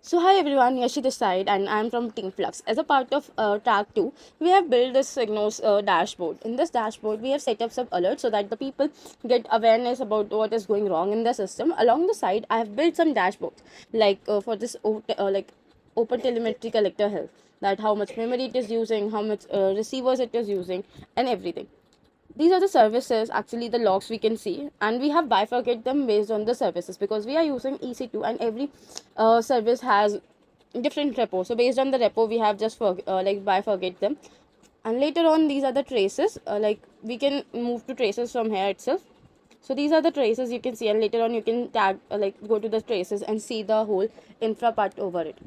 So hi everyone, Yashi this side and I'm from Team Flux. As a part of track 2, we have built this Signos dashboard. In this dashboard, we have set up some alerts so that the people get awareness about what is going wrong in the system. Along the side, I have built some dashboards like for this open telemetry collector health, that how much memory it is using, how much receivers it is using, and everything. These are the services, actually the logs we can see, and we have bifurcate them based on the services because we are using EC2 and every service has different repo. So based on the repo we have just bifurcate them, and later on these are the traces, like we can move to traces from here itself. So these are the traces you can see, and later on you can tag go to the traces and see the whole infra part over it.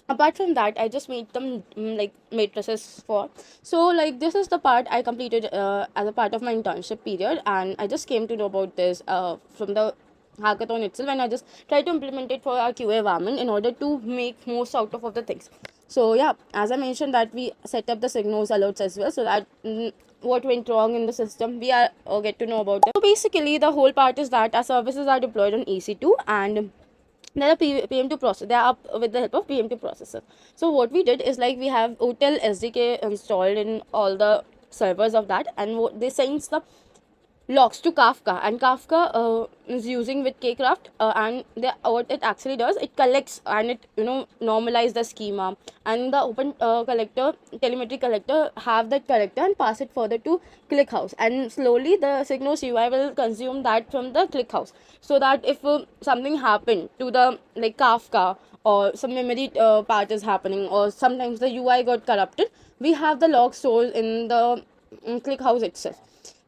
Apart from that, I just made them like matrices for. So like this is the part I completed as a part of my internship period, and I just came to know about this from the hackathon itself, and I just tried to implement it for our QA environment in order to make most out of the things. So yeah, as I mentioned that we set up the signals alerts as well, so that what went wrong in the system we are get to know about it. So basically the whole part is that our services are deployed on EC2, and there are PM2 process. They are up with the help of PM2 processor. So what we did is like we have Hotel SDK installed in all the servers of that, and what they sends the logs to Kafka, and Kafka is using with Kcraft, and what it actually does, it collects and it normalize the schema, and the open collector telemetry collector have that collector and pass it further to ClickHouse, and slowly the Signos UI will consume that from the ClickHouse, so that if something happened to the like Kafka, or some memory part is happening, or sometimes the UI got corrupted, we have the log stored in the ClickHouse itself.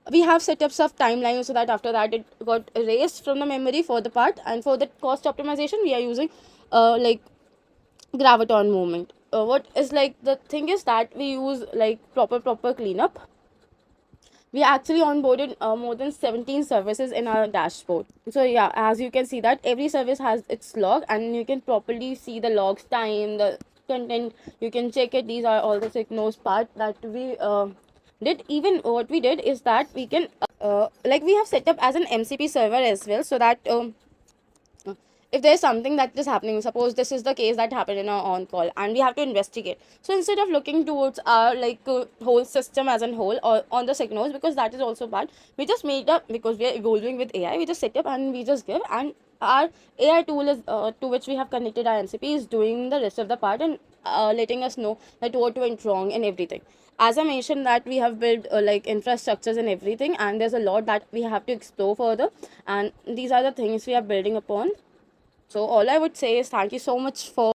We have setups of timelines so that after that it got erased from the memory for the part, and for the cost optimization we are using like graviton movement. What is like the thing is that we use like proper cleanup. We actually onboarded more than 17 services in our dashboard. So yeah, as you can see that every service has its log, and you can properly see the logs time, the content, you can check it. These are all the signals part that we did. Even what we did is that we can like we have set up as an MCP server as well, so that if there's something that is happening, suppose this is the case that happened in our on call and we have to investigate, so instead of looking towards our whole system as a whole or on the signals, because that is also bad, we just made up, because we are evolving with AI, we just set up and we just give, and our AI tool is to which we have connected our MCP is doing the rest of the part, and letting us know that what went wrong and everything. As I mentioned that we have built like infrastructures and everything, and there's a lot that we have to explore further, and these are the things we are building upon. So all I would say is thank you so much for